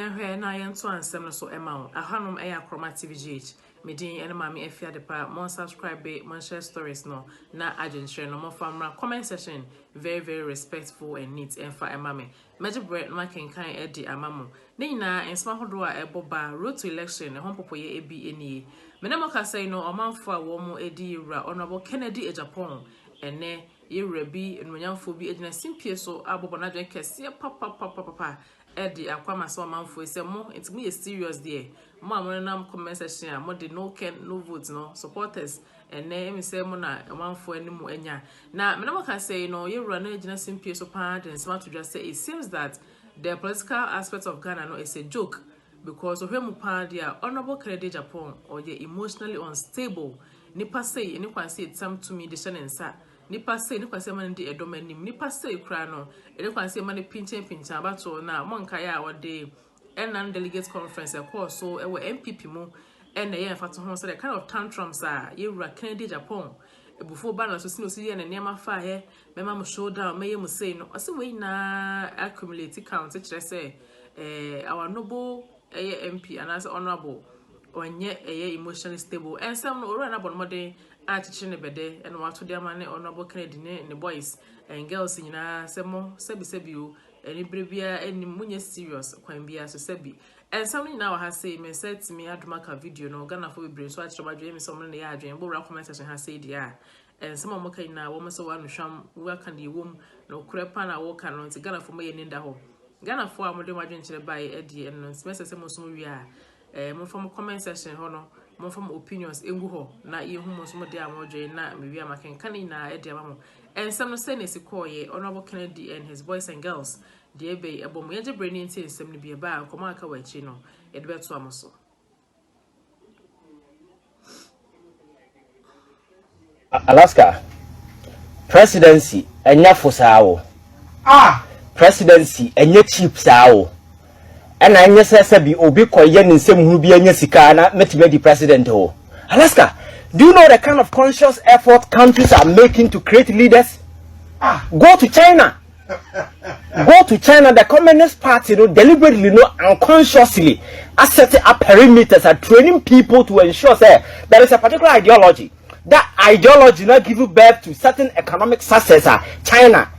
na yɛnto ansɛm no so ɛma wo ahanom ɛyɛ akroma tvgh medin ɛne maame afia de pa mon subscribe mon share stories no na agyenhyɛ no mo famra comment section very respectful and neat ɛmfa ɛma me megye bre no makenkan ɛdi ama mo ne nyinaa nsɛm ahodo a ɛbɔ ba road to election ɛho popoyɛ ebi enie mena mo kasɛi no ɔmanfo a wɔ mo edi yewura honorable Ken Agyapong ɛnɛ yewura bi enonyamfo bi egyina simpie so abobɔ na dwen kɛseɛ papa Eddie akwama so manfo ese mo ntimi ye serious there mo amonam comment section a mo de no ken no vote no supporters ene emi se mo na manfo animu anya na me na mo can say no ye run na gina simpie so pa den smart to just say it seems that the political aspect of Ghana no is a joke because of him pa dia honorable Ken Agyapong or ye emotionally unstable nipa say any kwan say it to me de shenensa nipa say ni kwase man di edom anim nipa say kra no ele kwase man pinchin abato na monka ya wode enan delegate conference e course so e MPP mu ene ye mfa to ho so the kind of tantrums a ye wura Ken Agyapong ebufo ba na so sino si ye na nema fa he mema mo showdown meye mo say no ose we na accumulate count kire say our noble MP and as honorable onye emotionally stable and some no ora na bonmode achichi ne bede and wato de amane honorable Kennedy ne boys and girls nyina semo sebi o eni brebia eni munye serious kwan bia so sebi and some nyina ha say me set me adumaka video no Ghana for bre so achichi badwe me some ne ya adwen bo ra comment section ha say dia and some of maka nyina wo me so wanu hwam wo kan de wom no kurepa na wo kan no nti Ghana for me ye nda ho Ghana for amode madwen kire bai e de no nti me sese mo so wi a mo from comment section ho no mo from opinions engu ho na ye hu mo so mo de amodwe na me wi amakenkan na e de amamo and some no say na sikoye honorable Kennedy and his boys and girls de be ebo mo ye je brani nti nsem ne bi ba komo aka wachi no e de beto amoso Alaska presidency enya fosawo presidency enya cheap sawo and I say be obi koye ni nsem hu bi anya sika na metime di president ho. Alaska, do you know the kind of conscious effort countries are making to create leaders? Go to China. Go to China. The Communist Party, deliberately, unconsciously, are setting up perimeters and training people to ensure say there is a particular ideology. That ideology now give birth to certain economic successor. China,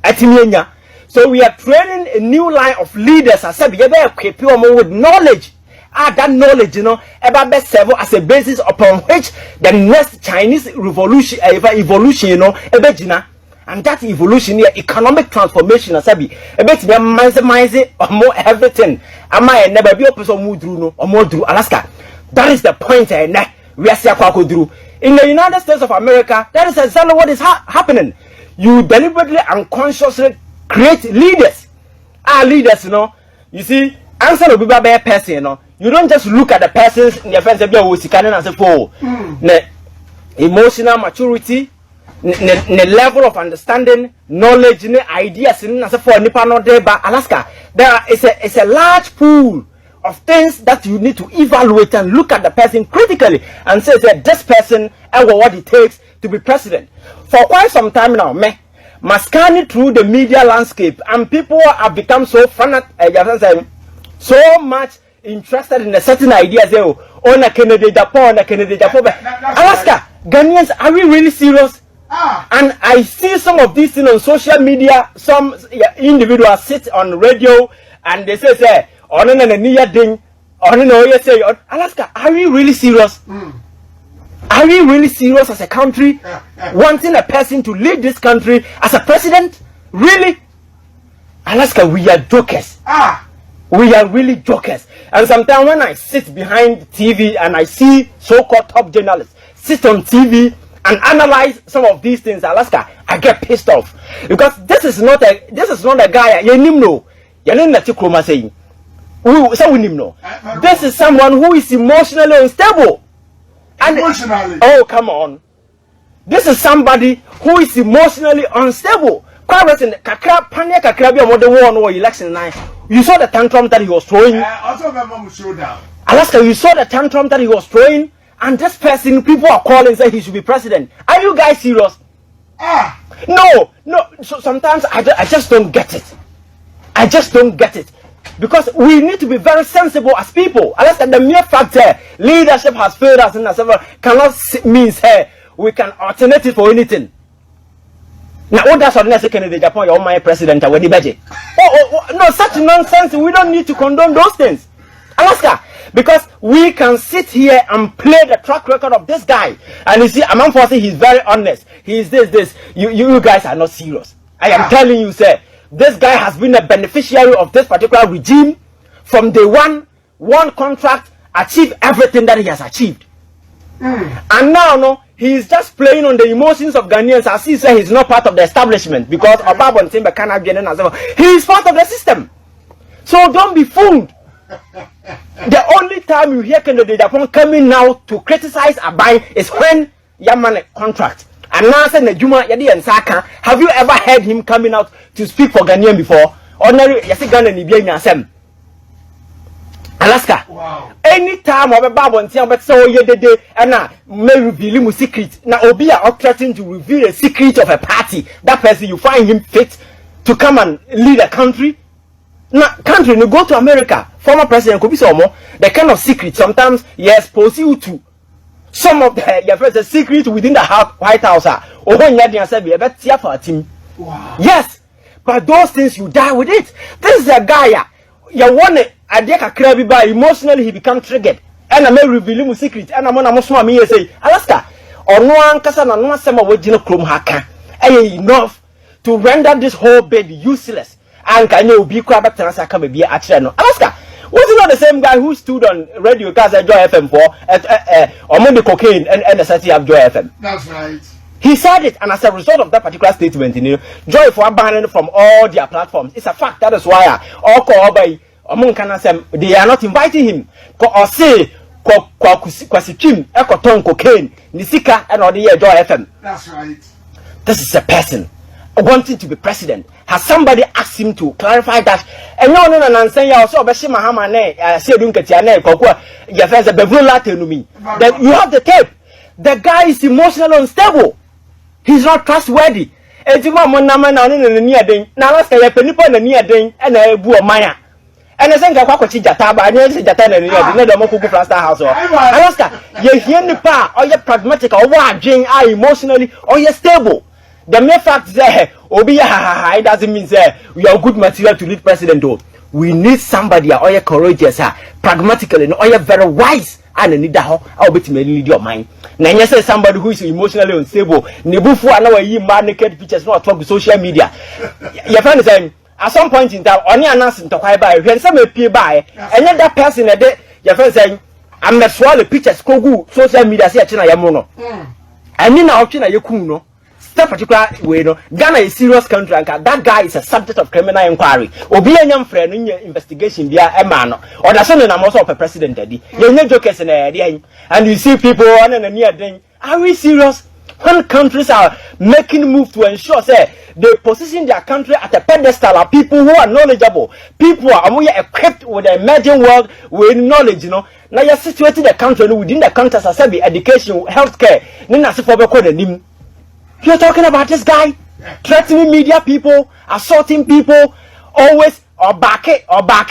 Atimenya. So we are training a new line of leaders. I said, be able to equip you with knowledge. That knowledge, about best serve as a basis upon which the next Chinese revolution, evolution, and that evolution, economic transformation, I said, be able to maximize or more everything. I might never be a person who drew or more drew Alaska. That is the point. We are seeing in the United States of America. That is exactly what is happening. You deliberately, unconsciously create leaders. Leaders, you see, answer to be a person, you don't just look at the person's in your friends and say, for emotional maturity, the level of understanding, knowledge, ideas, and as for Nippon but Alaska, it's a large pool of things that you need to evaluate and look at the person critically and say that this person and what it takes to be president. For quite some time now, scanning through the media landscape, and people have become so so much interested in a certain ideas. On a Ken Agyapong, Alaska, Ghanaians, are we really serious? And I see some of these things on social media. Some individuals sit on radio and they say, Alaska, are we really serious? Are we really serious as a country wanting a person to lead this country as a president? Really? Alaska, we are jokers. We are really jokers. And sometimes when I sit behind TV and I see so-called top journalists sit on TV and analyze some of these things, Alaska, I get pissed off because this is not a guy. This is someone who is emotionally unstable. And emotionally. Oh, come on. This is somebody who is emotionally unstable. You saw the tantrum that he was throwing. Alaska, you saw the tantrum that he was throwing. And this person, people are calling and say he should be president. Are you guys serious? No. So sometimes I just don't get it. I just don't get it. Because we need to be very sensible as people. Unless the mere fact that leadership has failed us in several cannot mean we can alternate it for anything. Now, what that's what next Ken Agyapong, your my president, with the budget. No, such nonsense. We don't need to condone those things. Alaska, because we can sit here and play the track record of this guy. And you see, Amman Fossey, he's very honest. He's this. You guys are not serious. I am telling you, sir. This guy has been a beneficiary of this particular regime from day one contract, achieved everything that he has achieved. And now, no, he is just playing on the emotions of Ghanaians as he said he's not part of the establishment because Obabon Timber cannot get in as well. He is part of the system. So don't be fooled. The only time you hear Ken Agyapong coming now to criticize Abai is when Yaman contract. And now say Nejuma Yadi and Saka, have you ever heard him coming out to speak for Ghanaian before? Ordinary Yasi Ghana Nibian Sem. Alaska. Wow. Anytime of a Babon Tiam but so ye de day and now may reveal him secret. Now Obia are threatening to reveal a secret of a party. That person you find him fit to come and lead a country. Now country you go to America, former president could be so more the kind of secret sometimes yes expose you to. Some of the secret within the White House are for a team. Wow. Yes, but those things you die with it. This is a guy you want a crabby by emotionally he becomes triggered. And I may reveal him secret. And I'm on a say, Alaska, or no one can no summer with Chrome hacker. Enough to render this whole bed useless. And can you be crab at Transaka be at Alaska? Was it not the same guy who stood on radio cars at Joy FM for or the cocaine and the city of Joy FM? That's right. He said it, and as a result of that particular statement, Joy for banning from all their platforms. It's a fact. That is why all call by they are not inviting him. Or say Kwasikim, Ekoton cocaine, Nisika, and all the year Joy FM. That's right. This is a person wanting to be president. Has somebody asked him to clarify that? And no, saying also Bashima Hamane, that you have the tape. The guy is emotionally unstable. He's not trustworthy. And you want near day. Now let's say a penny on the near day and a boo maya. And I think I walk with Jataba and I say Jatan and the Moku Plaster House or Alaska. You hear the power, or you're pragmatic, or what, Jane, are emotionally, or you're stable. The mere fact that Obi it doesn't mean that we are good material to lead president. Though we need somebody or you courageous, pragmatically, or you very wise, and need that I'll be to lead your mind. Now you say somebody who is emotionally unstable. Nebufu and now you naked pictures not talk to social media. Your friend is saying at some point in time, only announcing to quite by when some appear by, and then that person a day, your friend saying, I'm not swallow pictures, go social media, say China Yamono. And then I'll China Yakuno. That particular way, Ghana is a serious country, and that guy is a subject of criminal inquiry. Obi a young friend in your investigation via a man, or the son and I'm also a president. You're not jokers in a and you see people on and near thing. Are we serious? When countries are making move to ensure, say, they position their country at a pedestal are people who are knowledgeable, people who are more equipped with the emerging world with knowledge, Now you're situated the country within the context of education, healthcare, you're talking about this guy threatening media people, assaulting people, always or back it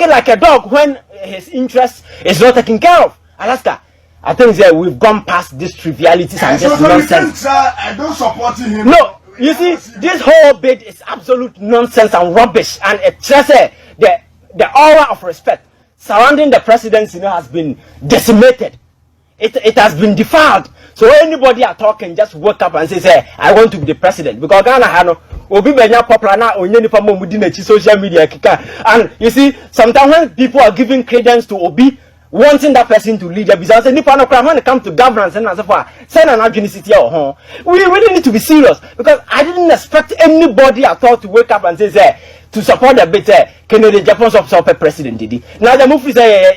like a dog when his interest is not taken care of. Alaska, I think that we've gone past these trivialities and just nonsense. I don't support him. No, you see, this whole bit is absolute nonsense and rubbish, and it's just the aura of respect surrounding the presidency has been decimated. It has been defiled. So anybody are talking, just wake up and say, I want to be the president. Because Ghana Hano will be popular now on any social media. And you see, sometimes when people are giving credence to Obi, wanting that person to lead the business, and when it comes to governance and so forth, send an agency or home. We really need to be serious because I didn't expect anybody at all to wake up and say, to support the bit, Ken Agyapong of super president did. Now the move is let's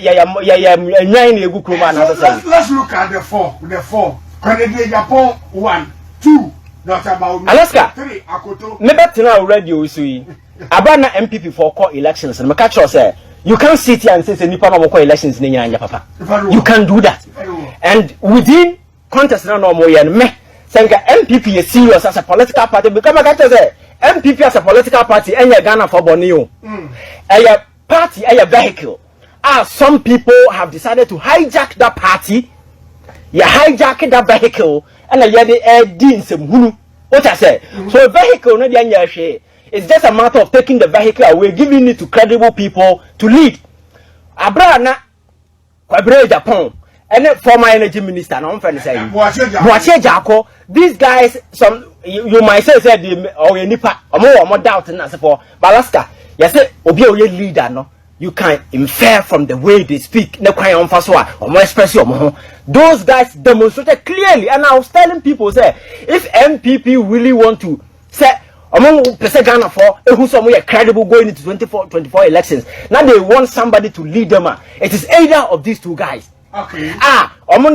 look at the four. Ken Agyapong 1, 2, not about Alaska 3, Akoto. Maybe now radio is we about MPP for call elections and catch us say you can't sit here and say Nipa no call elections in Nyanja Papa. You can't do that. And within contest now no more me saying MPP is serious as a political party because I catch say MPP as a political party and Ghana for Borneo. party a vehicle. Some people have decided to hijack that party. You hijack that vehicle and you did some what I say. So a vehicle, it's just a matter of taking the vehicle away, giving it to credible people to lead. Abrana Ken Agyapong and the former energy minister, no friend saying Jako. These guys, some you might say nipa or more doubt in as for Balaska. You say Obio leader, no. You can infer from the way they speak. No cry on faswa or more expression. Those guys demonstrated clearly, and I was telling people, say, if MPP really want to say among Ghana for who somewhere credible going into 24 elections, now they want somebody to lead them. It is either of these two guys. Okay.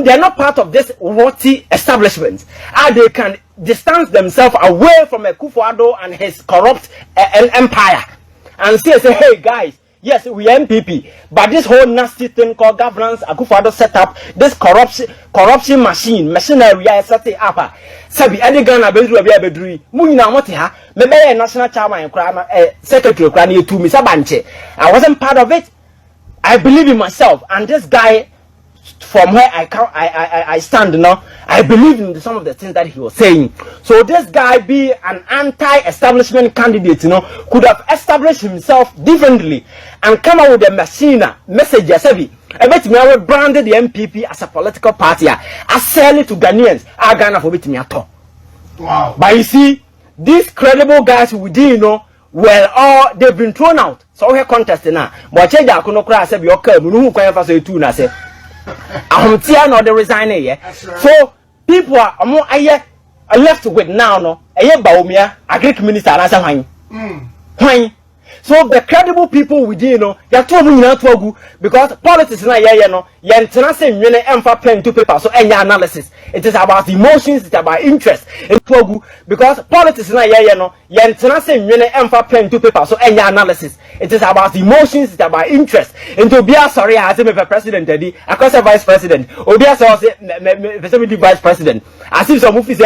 They're not part of this worthy establishment. They can distance themselves away from Akufo-Addo and his corrupt empire, and say, hey guys. Yes, we MPP, but this whole nasty thing called governance, Akufo-Addo set up this corruption machinery, set it up. Sabi, any Ghana bedru, Munina Motiha, maybe national chairman and secretary to me, Sabanche. I wasn't part of it. I believe in myself, and this guy, from where I stand now, I believe in some of the things that he was saying. So this guy, be an anti-establishment candidate, could have established himself differently and come out with a message. I bet me I branded the MPP as a political party. I sell it to Ghanaians. I Ghana for me at all. Wow. But you see, these credible guys within, well, they've been thrown out. So we're contesting now. But change I couldn't cry. I said, "You're okay. We know who can say two." I said, "I'm tearing not the resigning." Yeah. Right. So people are more left with now. No, Baumia, a Greek minister, as a wine. So the credible people within, they're talking about because politics is not pen to paper. So any analysis, it is about emotions, it's about interest. Because politics is not pen to paper. So any analysis, it is about emotions, it's about interest. And to be sorry, I say a president, I call a vice president, or be a vice president. As if some movies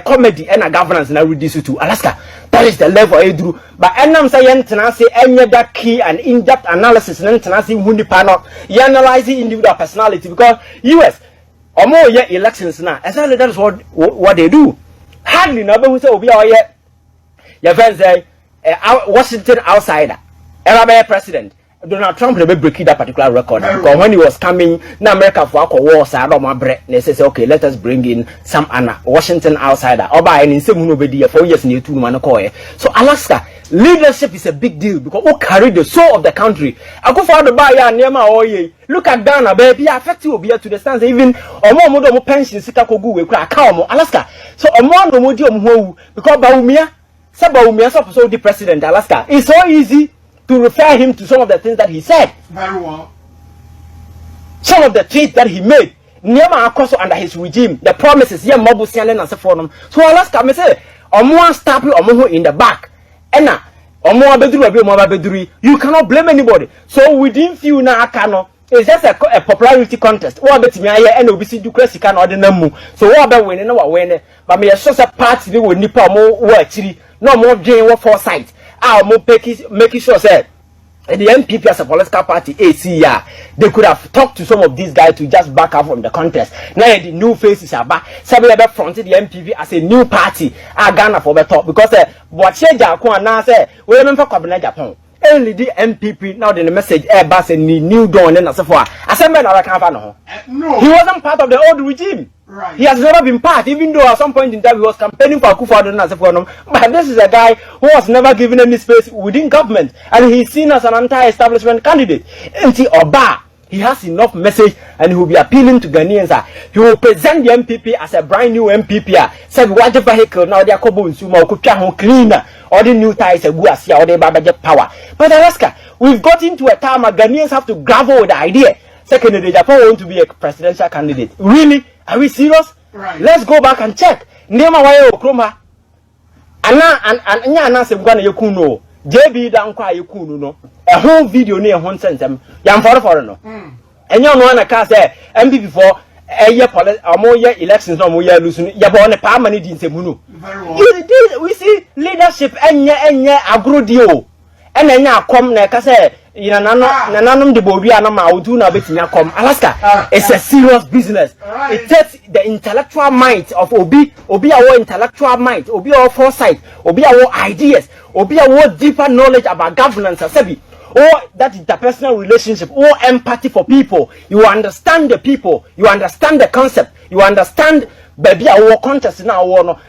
comedy and a governance and I read this to Alaska. That is the level I do. But I'm saying, say any that key and in-depth analysis and then who the panel, you analyzing individual personality because US or more yet elections now. Exactly that is what they do. Hardly nobody who say Obi or yet your friends say Washington outsider, Arab president. Donald Trump never break that particular record because when he was coming now America for war so I don't my bread they say okay let us bring in some Washington outsider or by any same nobody 4 years near 2 man call so Alaska leadership is a big deal because who carry the soul of the country I go for the buy near oye look at Ghana baby affect you be to the stands even more pension sika ko go we cry Alaska so no more because Baumia so the president Alaska it's so easy to refer him to some of the things that he said. Very well. Some of the tweets that he made. Never also under his regime. The promises, yeah, Mobu Sianen and so forth. So Alaska, me say, Omo staple Omo in the back. Ena, Omo Bedru, you cannot blame anybody. So within few na akano, it's just a popularity contest. What bet me aye and obisi dukresi can order namu. So what about winning no win? But me a source of party with nipa mo actually no more drain what foresight. Making sure say the MPP as a political party they could have talked to some of these guys to just back up from the contest. Now the new faces are back. Somebody ever fronted the MPP as a new party. Ghana for the top because what Ken Agyapong now say we remember Ken Agyapong. Only the MPP now the message bus and new dawn and so forth. No, he wasn't part of the old regime. Right. He has never been part, even though at some point in time he was campaigning for Akufo-Addo. But this is a guy who was never given any space within government, and he's seen as an anti-establishment candidate. Oba, he has enough message, and he will be appealing to Ghanaians. He will present the MPP as a brand new MPP. Said what the vehicle now they are cleaner, or the new ties or the Babaja power. But Alaska, we've got into a time where Ghanaians have to grapple with the idea. Secondly, Japan want to be a presidential candidate. Really? Are we serious? Right. Let's go back and check. Nema waye okroma. Anya na sem gwa na yekuno. JB dan kwa yekunu no. A whole video ne ho nsensem. Yam for no. Enya no na ka say MPP for eye police elections no mo ye lose no. Ya bo ne pa mani di nsemu no. We see leadership enye agrodio. Enya akom na ka say nananum de bobi anama odu na betinya come Alaska. It's a serious business. It takes the intellectual might of obi our intellectual might, obi our foresight, obi our ideas, obi our deeper knowledge about governance asebi. Or that interpersonal relationship, or empathy for people. You understand the people, you understand the concept, you understand baby our contest now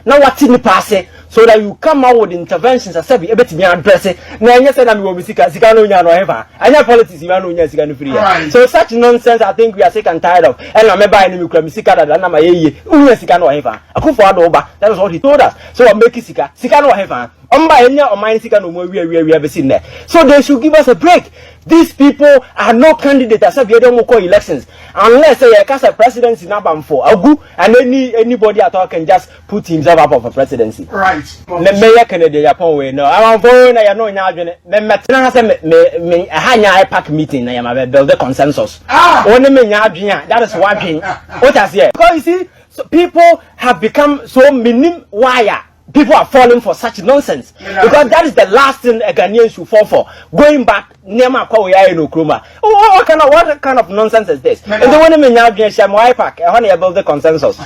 now what in the past, so that you come out with interventions as be able to be addressed. Now you said I'm no ever. And your politics you know free. So such nonsense I think we are sick and tired of. And I remember I knew Sika that na my no ever. That is what he told us. So I make it Sika no ever. We have seen there. So they should give us a break. These people are no candidates as they don't call elections unless they cast a presidency number for Agu and anybody at all can just put himself up of a presidency. Right. Me Ken Agyapong we no. I'm going I know now me hanya pack meeting I am build the consensus. Only me that is one thing. What has here? Because you see so people have become so minim wire. People are falling for such nonsense because that is the last thing a Ghanaian should fall for. Going back, Nema Kwaya no Kruma. What kind of nonsense is this? And the one in Pack, I want to build the consensus.